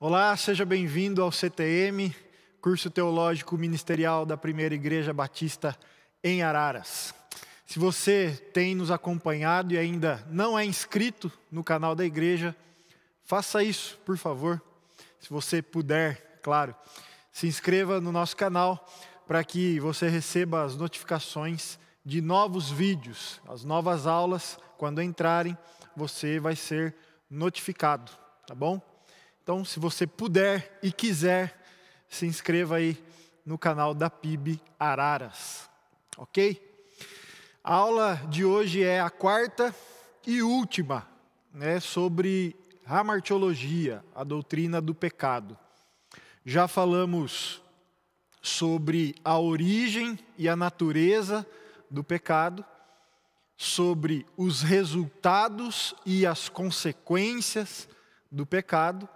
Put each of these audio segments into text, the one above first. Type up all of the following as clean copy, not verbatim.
Olá, seja bem-vindo ao CTM, Curso Teológico Ministerial da Primeira Igreja Batista em Araras. Se você tem nos acompanhado e ainda não é inscrito no canal da igreja, faça isso, por favor. Se você puder, claro, se inscreva no nosso canal para que você receba as notificações de novos vídeos, as novas aulas. Quando entrarem, você vai ser notificado, tá bom? Então, se você puder e quiser, se inscreva aí no canal da PIB Araras, ok? A aula de hoje é a quarta e última, sobre hamartiologia, a doutrina do pecado. Já falamos sobre a origem e a natureza do pecado, sobre os resultados e as consequências do pecado.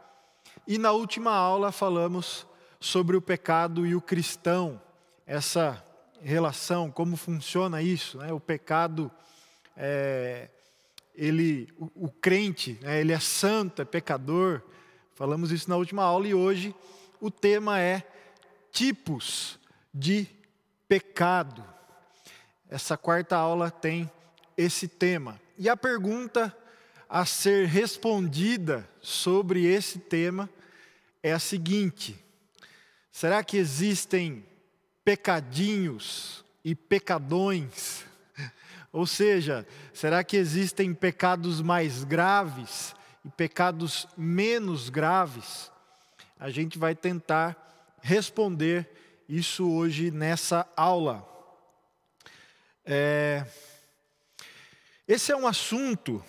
E na última aula falamos sobre o pecado e o cristão, essa relação, como funciona isso, O pecado, o crente, ele é santo, é pecador. Falamos isso na última aula e hoje o tema é tipos de pecado. Essa quarta aula tem esse tema. E a pergunta a ser respondida sobre esse tema é a seguinte: será que existem pecadinhos e pecadões? Ou seja, será que existem pecados mais graves e pecados menos graves? A gente vai tentar responder isso hoje nessa aula. Esse é um assunto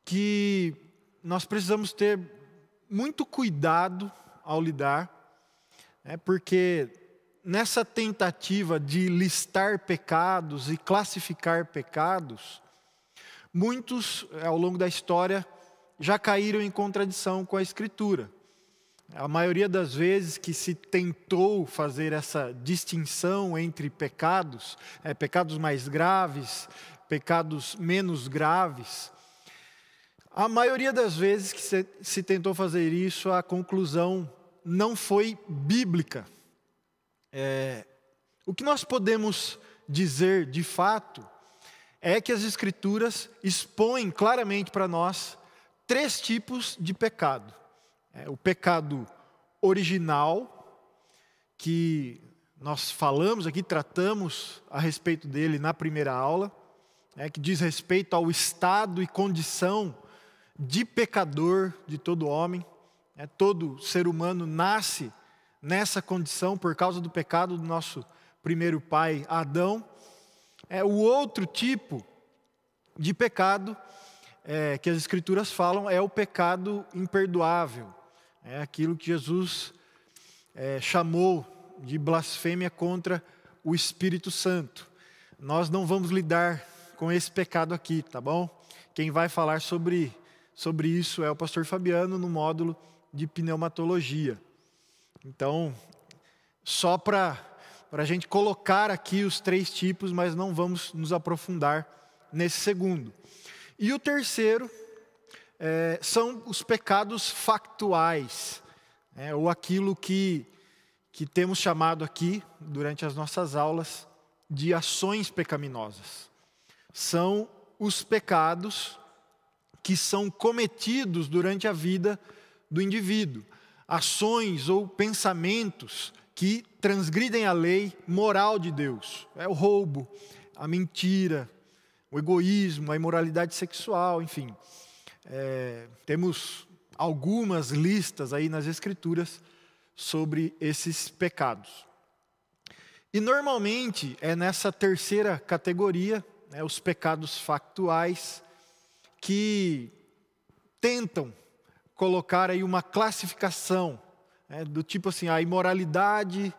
que nós precisamos ter muito cuidado ao lidar, porque nessa tentativa de listar pecados e classificar pecados, muitos ao longo da história já caíram em contradição com a Escritura. A maioria das vezes que se tentou fazer essa distinção entre pecados, pecados mais graves, pecados menos graves, a maioria das vezes que se tentou fazer isso, a conclusão não foi bíblica. O que nós podemos dizer de fato é que as Escrituras expõem claramente para nós três tipos de pecado. O pecado original, que nós falamos aqui, tratamos a respeito dele na primeira aula, que diz respeito ao estado e condição de pecador de todo homem. Todo ser humano nasce nessa condição por causa do pecado do nosso primeiro pai, Adão. O outro tipo de pecado que as Escrituras falam é o pecado imperdoável. É aquilo que Jesus chamou de blasfêmia contra o Espírito Santo. Nós não vamos lidar com esse pecado aqui, tá bom? Quem vai falar sobre isso é o pastor Fabiano no módulo de pneumatologia. Então, só para a gente colocar aqui os três tipos, mas não vamos nos aprofundar nesse segundo. E o terceiro são os pecados factuais, ou aquilo que temos chamado aqui, durante as nossas aulas, de ações pecaminosas. São os pecados que são cometidos durante a vida do indivíduo. Ações ou pensamentos que transgridem a lei moral de Deus. O roubo, a mentira, o egoísmo, a imoralidade sexual, enfim. Temos algumas listas aí nas Escrituras sobre esses pecados. E normalmente é nessa terceira categoria, os pecados factuais, que tentam colocar aí uma classificação, do tipo assim, a imoralidade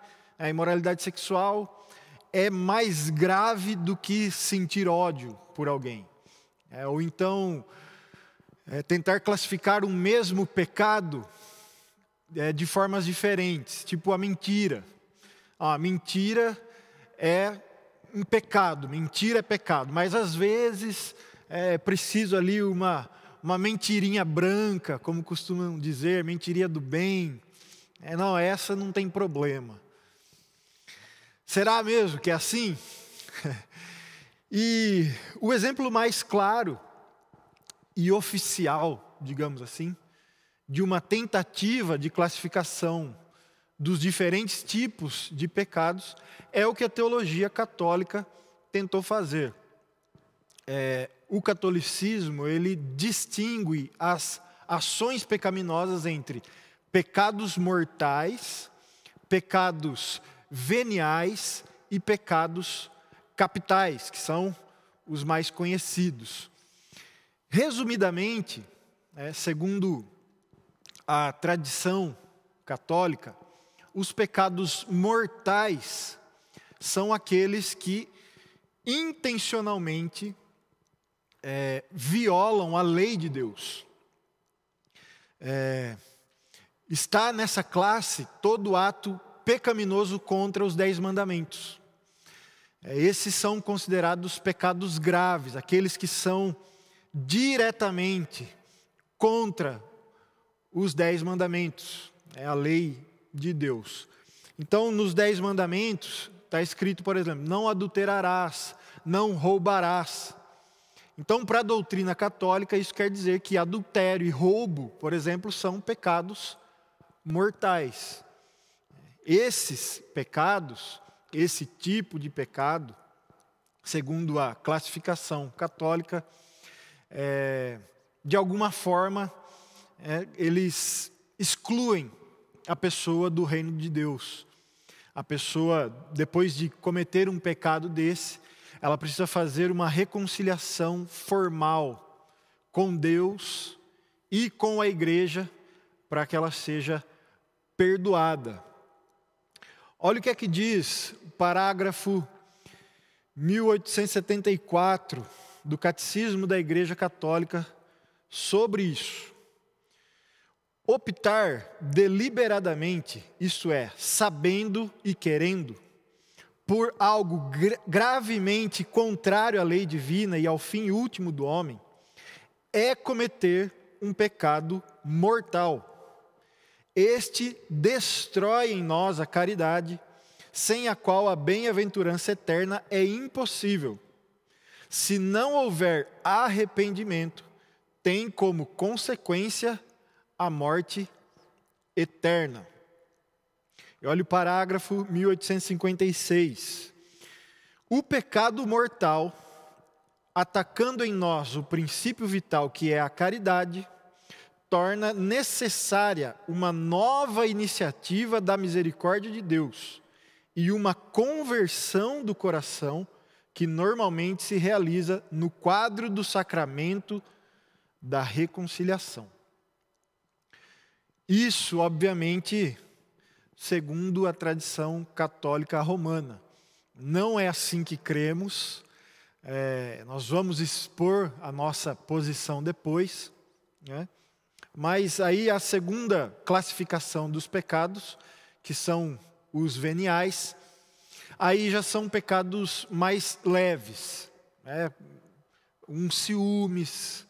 sexual é mais grave do que sentir ódio por alguém. Ou então, tentar classificar um mesmo pecado de formas diferentes, tipo a mentira. A mentira é um pecado, mentira é pecado, mas às vezes é preciso ali uma uma mentirinha branca, como costumam dizer, mentirinha do bem. Não, essa não tem problema. Será mesmo que é assim? E o exemplo mais claro e oficial, digamos assim, de uma tentativa de classificação dos diferentes tipos de pecados é o que a teologia católica tentou fazer. O catolicismo, ele distingue as ações pecaminosas entre pecados mortais, pecados veniais e pecados capitais, que são os mais conhecidos. Resumidamente, segundo a tradição católica, os pecados mortais são aqueles que intencionalmente violam a lei de Deus. Está nessa classe todo ato pecaminoso contra os 10 mandamentos. Esses são considerados pecados graves, aqueles que são diretamente contra os 10 mandamentos, a lei de Deus. Então, nos 10 mandamentos, está escrito, por exemplo, não adulterarás, não roubarás. Então, para a doutrina católica, isso quer dizer que adultério e roubo, por exemplo, são pecados mortais. Esses pecados, esse tipo de pecado, segundo a classificação católica, de alguma forma, eles excluem a pessoa do reino de Deus. A pessoa, depois de cometer um pecado desse, ela precisa fazer uma reconciliação formal com Deus e com a igreja para que ela seja perdoada. Olha o que é que diz o parágrafo 1874 do Catecismo da Igreja Católica sobre isso. Optar deliberadamente, isto é, sabendo e querendo, por algo gravemente contrário à lei divina e ao fim último do homem, é cometer um pecado mortal. Este destrói em nós a caridade, sem a qual a bem-aventurança eterna é impossível. Se não houver arrependimento, tem como consequência a morte eterna. E olha o parágrafo 1856. O pecado mortal, atacando em nós o princípio vital que é a caridade, torna necessária uma nova iniciativa da misericórdia de Deus e uma conversão do coração que normalmente se realiza no quadro do sacramento da reconciliação. Isso, obviamente, segundo a tradição católica romana. Não é assim que cremos. Nós vamos expor a nossa posição depois, né? Mas aí a segunda classificação dos pecados, que são os veniais, aí já são pecados mais leves, ciúmes,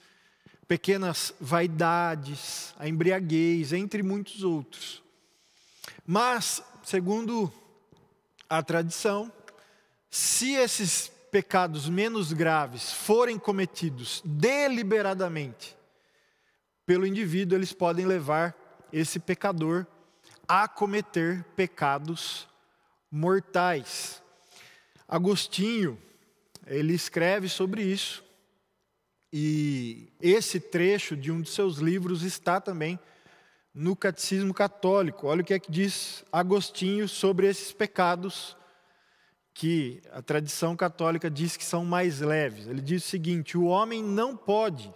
pequenas vaidades, a embriaguez, entre muitos outros. Mas, segundo a tradição, se esses pecados menos graves forem cometidos deliberadamente pelo indivíduo, eles podem levar esse pecador a cometer pecados mortais. Agostinho, ele escreve sobre isso, e esse trecho de um de seus livros está também no Catecismo Católico. Olha o que é que diz Agostinho sobre esses pecados que a tradição católica diz que são mais leves. Ele diz o seguinte: o homem não pode,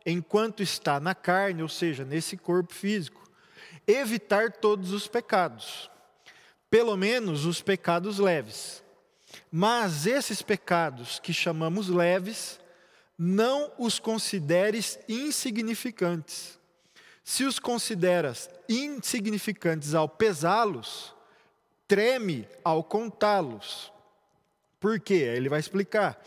enquanto está na carne, ou seja, nesse corpo físico, evitar todos os pecados, pelo menos os pecados leves. Mas esses pecados que chamamos leves, não os consideres insignificantes. Se os consideras insignificantes ao pesá-los, treme ao contá-los. Por quê? Ele vai explicar.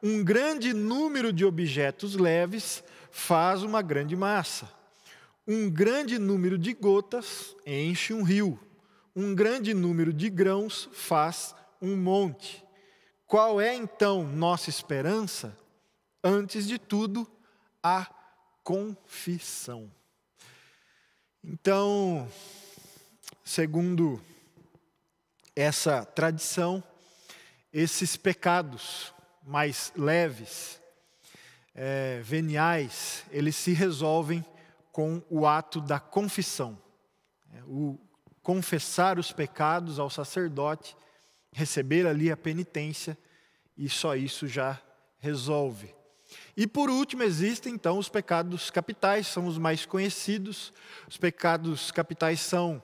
Um grande número de objetos leves faz uma grande massa. Um grande número de gotas enche um rio. Um grande número de grãos faz um monte. Qual é então nossa esperança? Antes de tudo, a confissão. Então, segundo essa tradição, esses pecados mais leves, veniais, eles se resolvem com o ato da confissão. O confessar os pecados ao sacerdote, receber ali a penitência, e só isso já resolve. E por último existem então os pecados capitais, são os mais conhecidos. Os pecados capitais são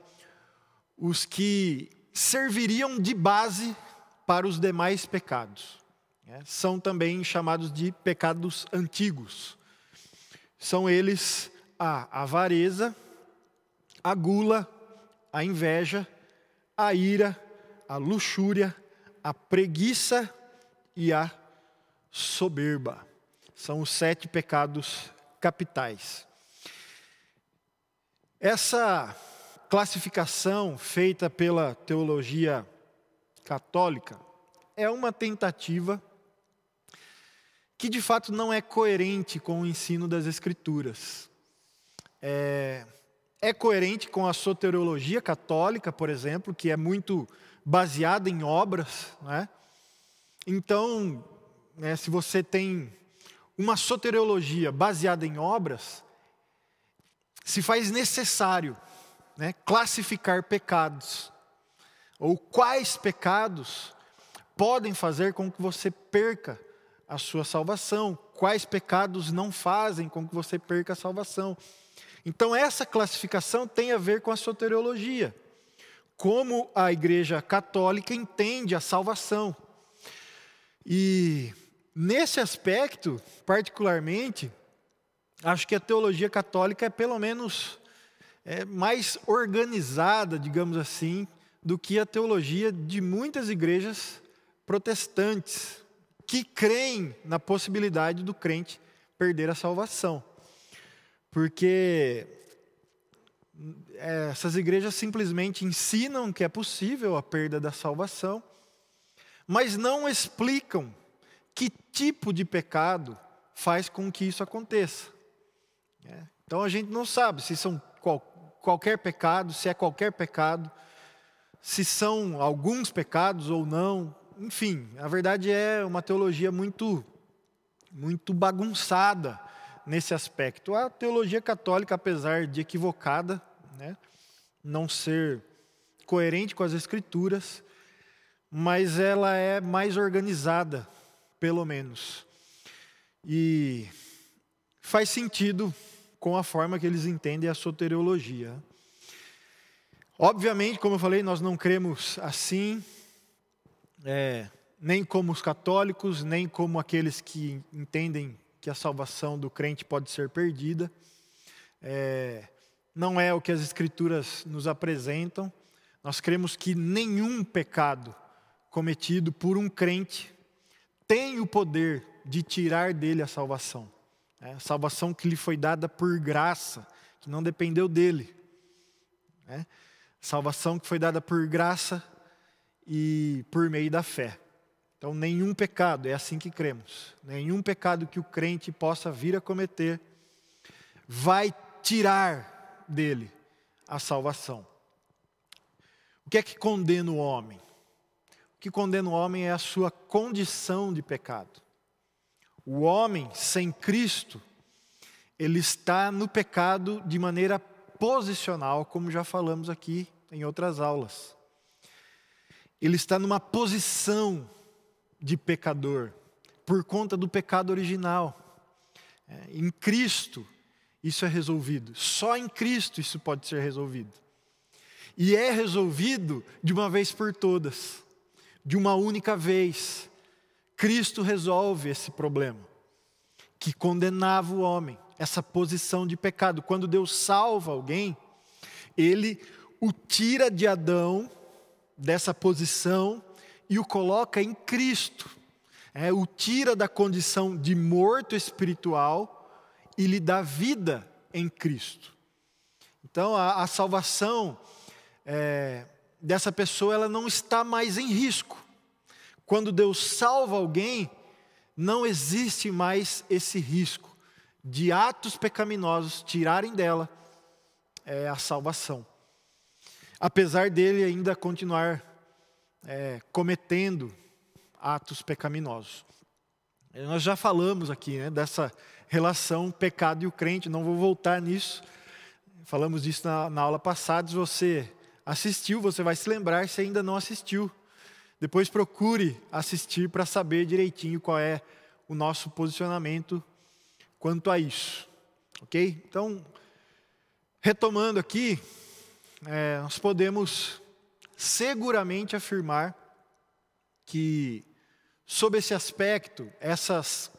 os que serviriam de base para os demais pecados. São também chamados de pecados antigos. São eles a avareza, a gula, a inveja, a ira, a luxúria, a preguiça e a soberba. São os 7 pecados capitais. Essa classificação feita pela teologia católica é uma tentativa que de fato não é coerente com o ensino das Escrituras. É coerente com a soteriologia católica, por exemplo, que é muito baseada em obras, né? Então, se você tem uma soteriologia baseada em obras, se faz necessário, classificar pecados, ou quais pecados podem fazer com que você perca a sua salvação, quais pecados não fazem com que você perca a salvação. Então essa classificação tem a ver com a soteriologia, como a Igreja Católica entende a salvação. E nesse aspecto, particularmente, acho que a teologia católica é pelo menos mais organizada, digamos assim, do que a teologia de muitas igrejas protestantes, que creem na possibilidade do crente perder a salvação. Porque essas igrejas simplesmente ensinam que é possível a perda da salvação, mas não explicam que tipo de pecado faz com que isso aconteça. Então a gente não sabe se são qualquer pecado, se é qualquer pecado, se são alguns pecados ou não. Enfim, a verdade é uma teologia muito bagunçada nesse aspecto. A teologia católica, apesar de equivocada, não ser coerente com as Escrituras, mas ela é mais organizada, pelo menos. E faz sentido com a forma que eles entendem a soteriologia. Obviamente, como eu falei, nós não cremos assim, nem como os católicos, nem como aqueles que entendem que a salvação do crente pode ser perdida. Não é o que as Escrituras nos apresentam. Nós cremos que nenhum pecado cometido por um crente tem o poder de tirar dele a salvação. A salvação que lhe foi dada por graça, que não dependeu dele. Salvação que foi dada por graça e por meio da fé. Então, nenhum pecado, é assim que cremos, nenhum pecado que o crente possa vir a cometer vai tirar dele a salvação. O que é que condena o homem? O que condena o homem é a sua condição de pecado. O homem sem Cristo, ele está no pecado de maneira posicional, como já falamos aqui em outras aulas. Ele está numa posição de pecador, por conta do pecado original. Em Cristo, isso é resolvido. Só em Cristo isso pode ser resolvido. E é resolvido de uma vez por todas, de uma única vez. Cristo resolve esse problema, que condenava o homem, essa posição de pecado. Quando Deus salva alguém, Ele o tira de Adão, dessa posição, e o coloca em Cristo. O tira da condição de morto espiritual e lhe dá vida em Cristo. Então a salvação dessa pessoa, ela não está mais em risco. Quando Deus salva alguém, não existe mais esse risco de atos pecaminosos tirarem dela a salvação. Apesar dele ainda continuar cometendo atos pecaminosos. Nós já falamos aqui, dessa relação pecado e o crente, não vou voltar nisso. Falamos disso na aula passada. Se você assistiu, você vai se lembrar. Se ainda não assistiu, depois procure assistir para saber direitinho qual é o nosso posicionamento quanto a isso. Ok? Então, retomando aqui, nós podemos seguramente afirmar que, sob esse aspecto, essas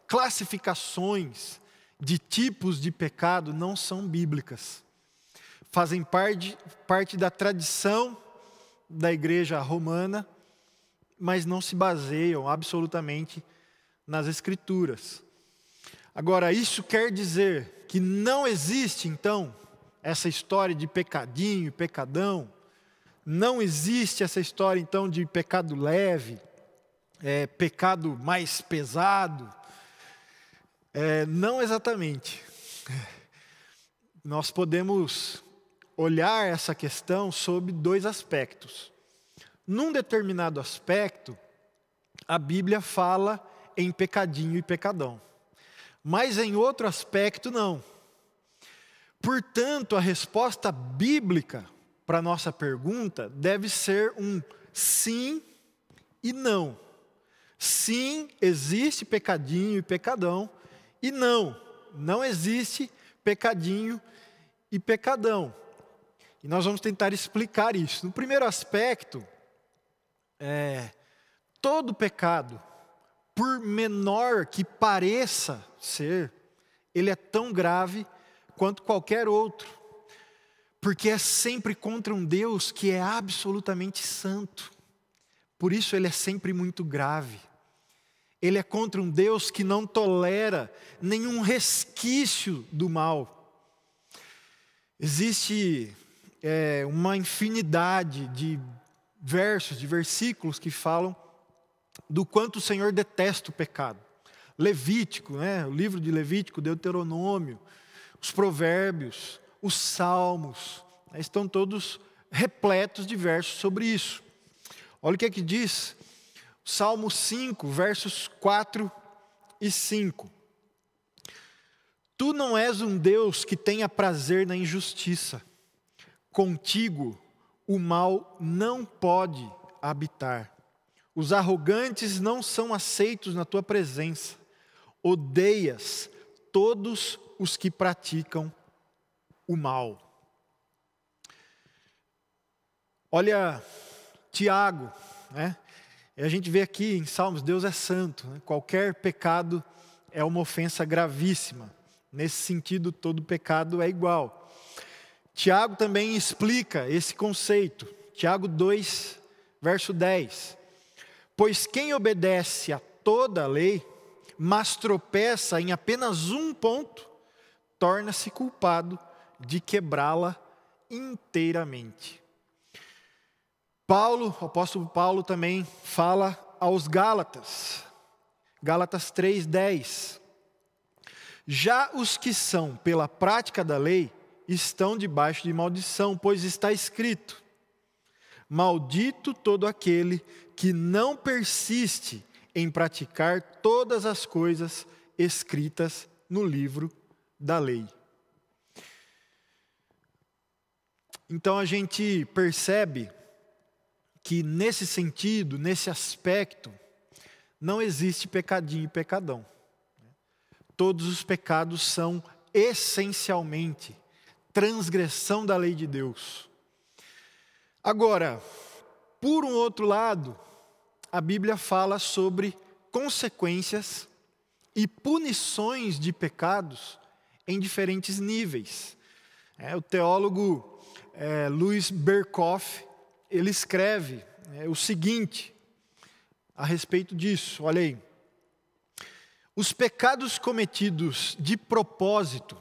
classificações de tipos de pecado não são bíblicas. Fazem parte da tradição da igreja romana, mas não se baseiam absolutamente nas Escrituras. Agora, isso quer dizer que não existe, então, essa história de pecadinho e pecadão? Não existe essa história, então, de pecado leve, pecado mais pesado? Não exatamente. Nós podemos olhar essa questão sob dois aspectos. Num determinado aspecto, a Bíblia fala em pecadinho e pecadão. Mas em outro aspecto, não. Portanto, a resposta bíblica para a nossa pergunta deve ser um sim e não. Sim, existe pecadinho e pecadão. E não existe pecadinho e pecadão. E nós vamos tentar explicar isso. No primeiro aspecto, todo pecado, por menor que pareça ser, ele é tão grave quanto qualquer outro. Porque é sempre contra um Deus que é absolutamente santo. Por isso ele é sempre muito grave. Ele é contra um Deus que não tolera nenhum resquício do mal. Existe uma infinidade de versos, de versículos que falam do quanto o Senhor detesta o pecado. Levítico, o livro de Levítico, Deuteronômio, os provérbios, os salmos, estão todos repletos de versos sobre isso. Olha o que é que diz Salmo 5, versos 4 e 5. Tu não és um Deus que tenha prazer na injustiça. Contigo o mal não pode habitar. Os arrogantes não são aceitos na tua presença. Odeias todos os que praticam o mal. Olha Tiago, E a gente vê aqui em Salmos, Deus é santo, Qualquer pecado é uma ofensa gravíssima. Nesse sentido, todo pecado é igual. Tiago também explica esse conceito. Tiago 2, verso 10. Pois quem obedece a toda a lei, mas tropeça em apenas um ponto, torna-se culpado de quebrá-la inteiramente. O apóstolo Paulo também fala aos Gálatas. Gálatas 3:10. Já os que são pela prática da lei estão debaixo de maldição, pois está escrito: maldito todo aquele que não persiste em praticar todas as coisas escritas no livro da lei. Então a gente percebe que nesse sentido, nesse aspecto, não existe pecadinho e pecadão. Todos os pecados são essencialmente transgressão da lei de Deus. Agora, por um outro lado, a Bíblia fala sobre consequências e punições de pecados em diferentes níveis. O teólogo Louis Berkhof, ele escreve o seguinte a respeito disso, olha aí. Os pecados cometidos de propósito,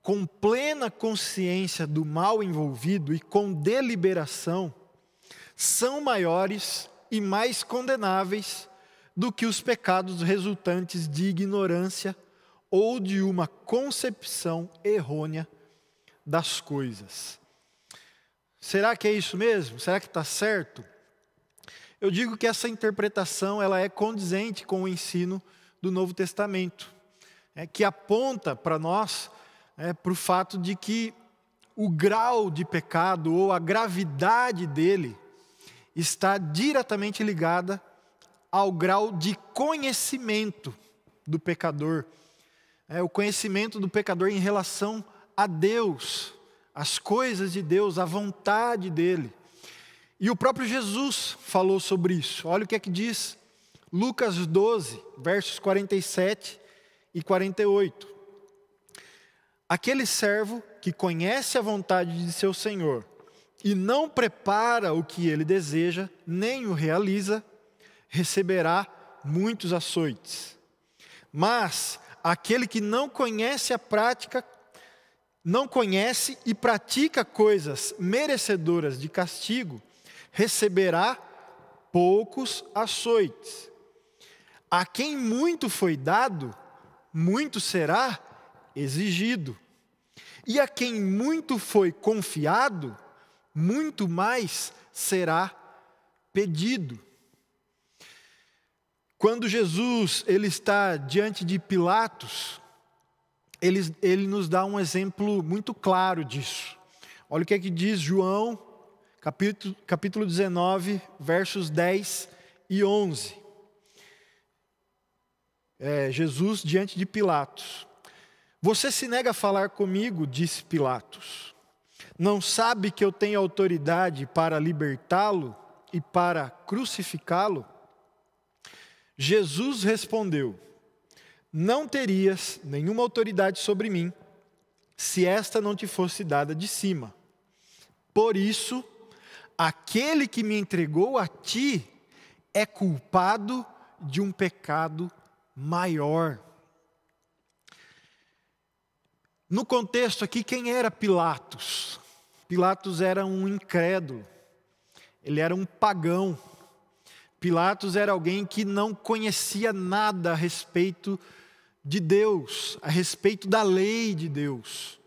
com plena consciência do mal envolvido e com deliberação, são maiores e mais condenáveis do que os pecados resultantes de ignorância ou de uma concepção errônea das coisas. Será que é isso mesmo? Será que está certo? Eu digo que essa interpretação ela é condizente com o ensino do Novo Testamento, que aponta para nós para o fato de que o grau de pecado ou a gravidade dele está diretamente ligada ao grau de conhecimento do pecador. O conhecimento do pecador em relação a Deus, as coisas de Deus, a vontade dele. E o próprio Jesus falou sobre isso. Olha o que é que diz Lucas 12, versos 47 e 48. Aquele servo que conhece a vontade de seu Senhor e não prepara o que ele deseja, nem o realiza, receberá muitos açoites. Mas aquele que não conhece e pratica coisas merecedoras de castigo, receberá poucos açoites. A quem muito foi dado, muito será exigido. E a quem muito foi confiado, muito mais será pedido. Quando Jesus ele está diante de Pilatos, ele nos dá um exemplo muito claro disso. Olha o que é que diz João, capítulo 19, versos 10 e 11. Jesus diante de Pilatos. Você se nega a falar comigo, disse Pilatos. Não sabe que eu tenho autoridade para libertá-lo e para crucificá-lo? Jesus respondeu: não terias nenhuma autoridade sobre mim, se esta não te fosse dada de cima. Por isso, aquele que me entregou a ti é culpado de um pecado maior. No contexto aqui, quem era Pilatos? Pilatos era um incrédulo, ele era um pagão. Pilatos era alguém que não conhecia nada a respeito de Deus, a respeito da lei de Deus.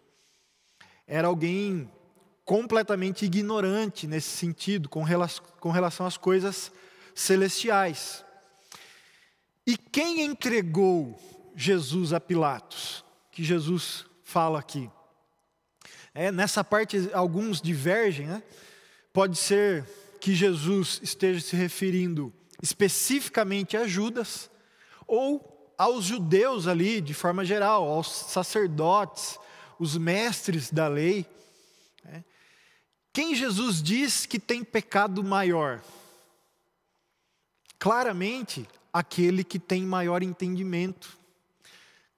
Era alguém completamente ignorante nesse sentido, com relação às coisas celestiais. E quem entregou Jesus a Pilatos? Que Jesus fala aqui. Nessa parte alguns divergem, Pode ser que Jesus esteja se referindo especificamente a Judas, ou aos judeus ali, de forma geral, aos sacerdotes, os mestres da lei. Quem Jesus diz que tem pecado maior? Claramente, aquele que tem maior entendimento.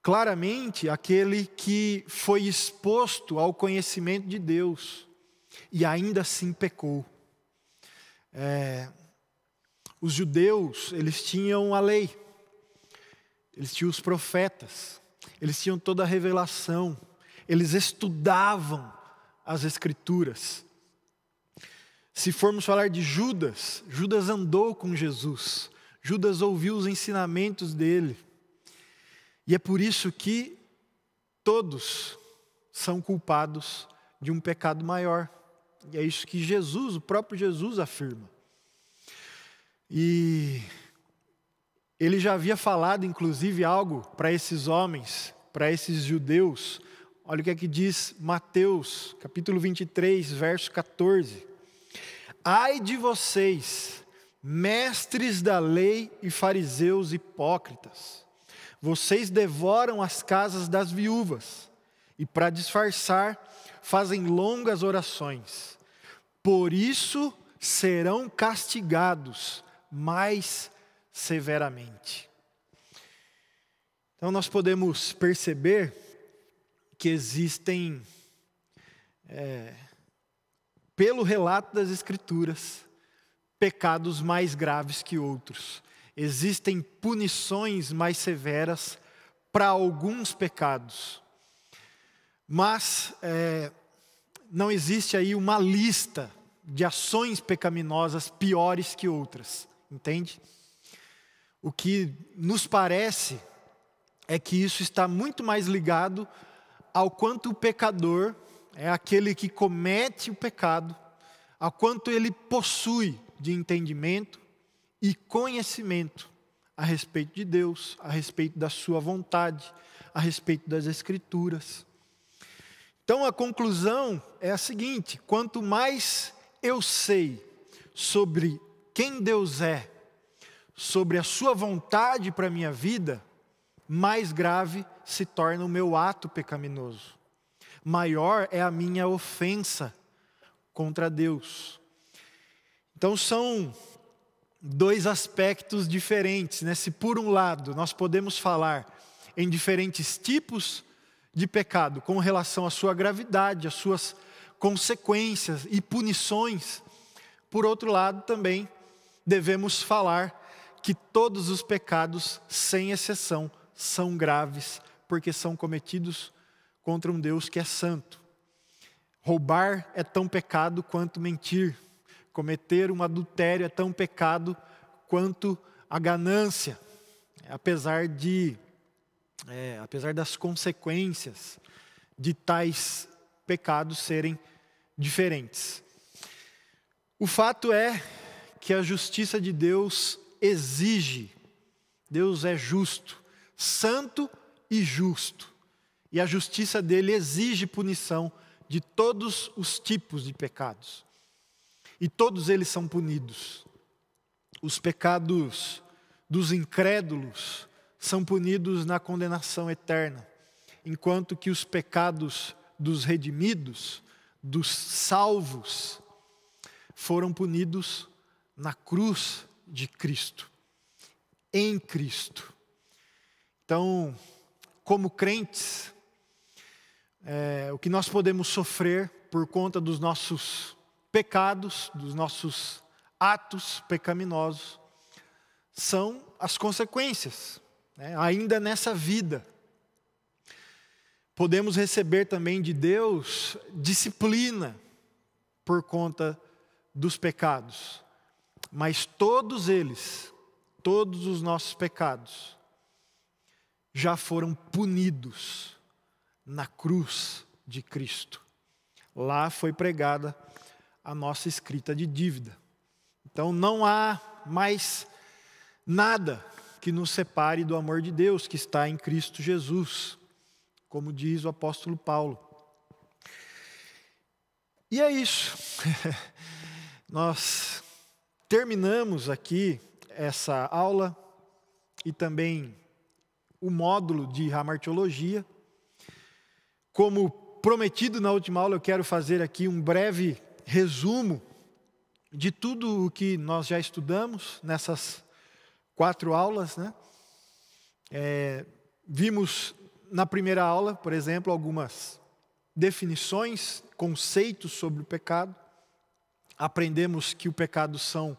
Claramente, aquele que foi exposto ao conhecimento de Deus e ainda assim pecou. Os judeus, eles tinham a lei, eles tinham os profetas, eles tinham toda a revelação, eles estudavam as Escrituras. Se formos falar de Judas, Judas andou com Jesus, Judas ouviu os ensinamentos dele, e é por isso que todos são culpados de um pecado maior. E é isso que Jesus, o próprio Jesus afirma. E ele já havia falado, inclusive, algo para esses homens, para esses judeus. Olha o que é que diz Mateus, capítulo 23, verso 14. Ai de vocês, mestres da lei e fariseus hipócritas, vocês devoram as casas das viúvas e, para disfarçar, fazem longas orações. Por isso serão castigados mais severamente. Então nós podemos perceber que existem, pelo relato das Escrituras, pecados mais graves que outros. Existem punições mais severas para alguns pecados. Mas não existe aí uma lista de ações pecaminosas piores que outras, entende? O que nos parece é que isso está muito mais ligado ao quanto o pecador é aquele que comete o pecado, ao quanto ele possui de entendimento e conhecimento a respeito de Deus, a respeito da sua vontade, a respeito das Escrituras. Então a conclusão é a seguinte: quanto mais eu sei sobre quem Deus é, sobre a sua vontade para a minha vida, mais grave se torna o meu ato pecaminoso. Maior é a minha ofensa contra Deus. Então são dois aspectos diferentes, né? Se por um lado nós podemos falar em diferentes tipos de pecado, com relação à sua gravidade, às suas consequências e punições, por outro lado também devemos falar que todos os pecados, sem exceção, são graves, porque são cometidos contra um Deus que é santo. Roubar é tão pecado quanto mentir. Cometer um adultério é tão pecado quanto a ganância, apesar das consequências de tais pecados serem diferentes. O fato é que a justiça de Deus exige, Deus é justo, santo e justo, e a justiça dele exige punição de todos os tipos de pecados. E todos eles são punidos. Os pecados dos incrédulos são punidos na condenação eterna, enquanto que os pecados dos redimidos, dos salvos, foram punidos na cruz de Cristo, em Cristo. Então, como crentes, o que nós podemos sofrer por conta dos nossos pecados, dos nossos atos pecaminosos, são as consequências, né? Ainda nessa vida. Podemos receber também de Deus disciplina por conta dos pecados, mas todos eles, todos os nossos pecados, já foram punidos na cruz de Cristo. Lá foi pregada a nossa escrita de dívida. Então não há mais nada que nos separe do amor de Deus que está em Cristo Jesus, como diz o apóstolo Paulo. E é isso. Nós terminamos aqui essa aula e também o módulo de hamartiologia. Como prometido na última aula, eu quero fazer aqui um breve resumo de tudo o que nós já estudamos nessas 4 aulas, né? Vimos na primeira aula, por exemplo, algumas definições, conceitos sobre o pecado. Aprendemos que o pecado são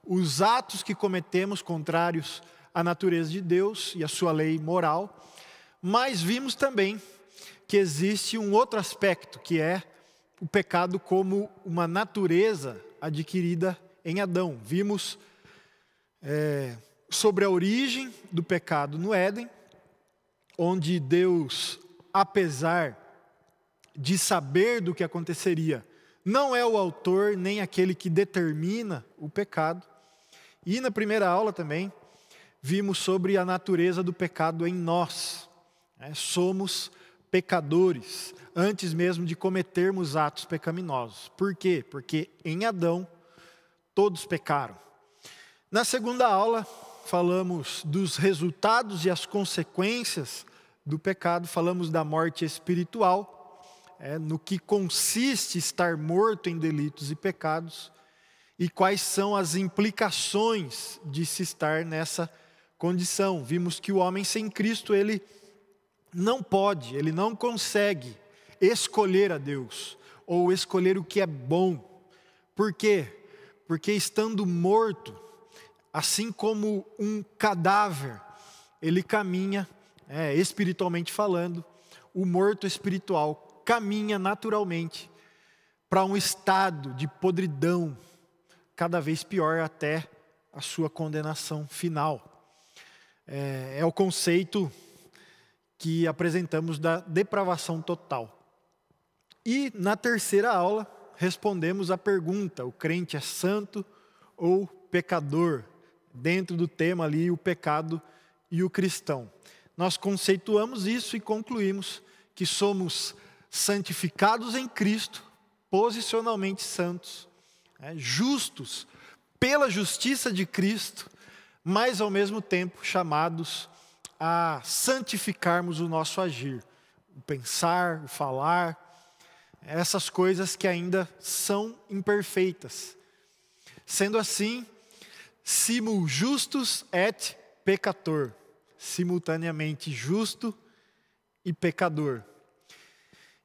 os atos que cometemos contrários à natureza de Deus e à sua lei moral. Mas vimos também que existe um outro aspecto, que é o pecado como uma natureza adquirida em Adão. Vimos sobre a origem do pecado no Éden, onde Deus, apesar de saber do que aconteceria, não é o autor nem aquele que determina o pecado. E na primeira aula também vimos sobre a natureza do pecado em nós. Somos pecadores antes mesmo de cometermos atos pecaminosos. Por quê? Porque em Adão todos pecaram. Na segunda aula falamos dos resultados e as consequências do pecado, falamos da morte espiritual, no que consiste estar morto em delitos e pecados e quais são as implicações de se estar nessa condição. Vimos que o homem sem Cristo, ele não pode, ele não consegue escolher a Deus ou escolher o que é bom. Por quê? Porque estando morto, assim como um cadáver, ele caminha, espiritualmente falando, o morto espiritual caminha naturalmente para um estado de podridão, cada vez pior até a sua condenação final. É o conceito que apresentamos da depravação total. E na terceira aula, respondemos a pergunta: o crente é santo ou pecador? Dentro do tema ali, o pecado e o cristão. Nós conceituamos isso e concluímos que somos santificados em Cristo, posicionalmente santos, justos pela justiça de Cristo, mas ao mesmo tempo chamados a santificarmos o nosso agir, o pensar, o falar, essas coisas que ainda são imperfeitas. Sendo assim, simul justus et peccator, simultaneamente justo e pecador.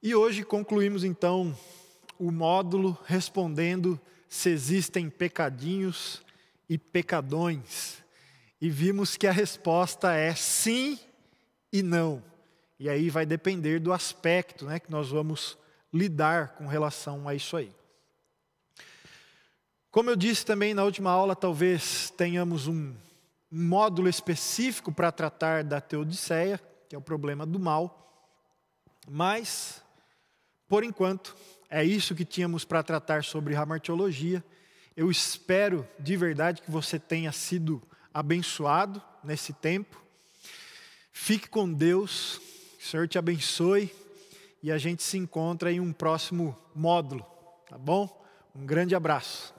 E hoje concluímos então o módulo respondendo se existem pecadinhos e pecadões. E vimos que a resposta é sim e não. E aí vai depender do aspecto, que nós vamos lidar com relação a isso aí. Como eu disse também na última aula, talvez tenhamos um módulo específico para tratar da teodiceia, que é o problema do mal. Mas, por enquanto, é isso que tínhamos para tratar sobre hamartiologia. Eu espero de verdade que você tenha sido abençoado nesse tempo. Fique com Deus, que o Senhor te abençoe e a gente se encontra em um próximo módulo, tá bom? Um grande abraço.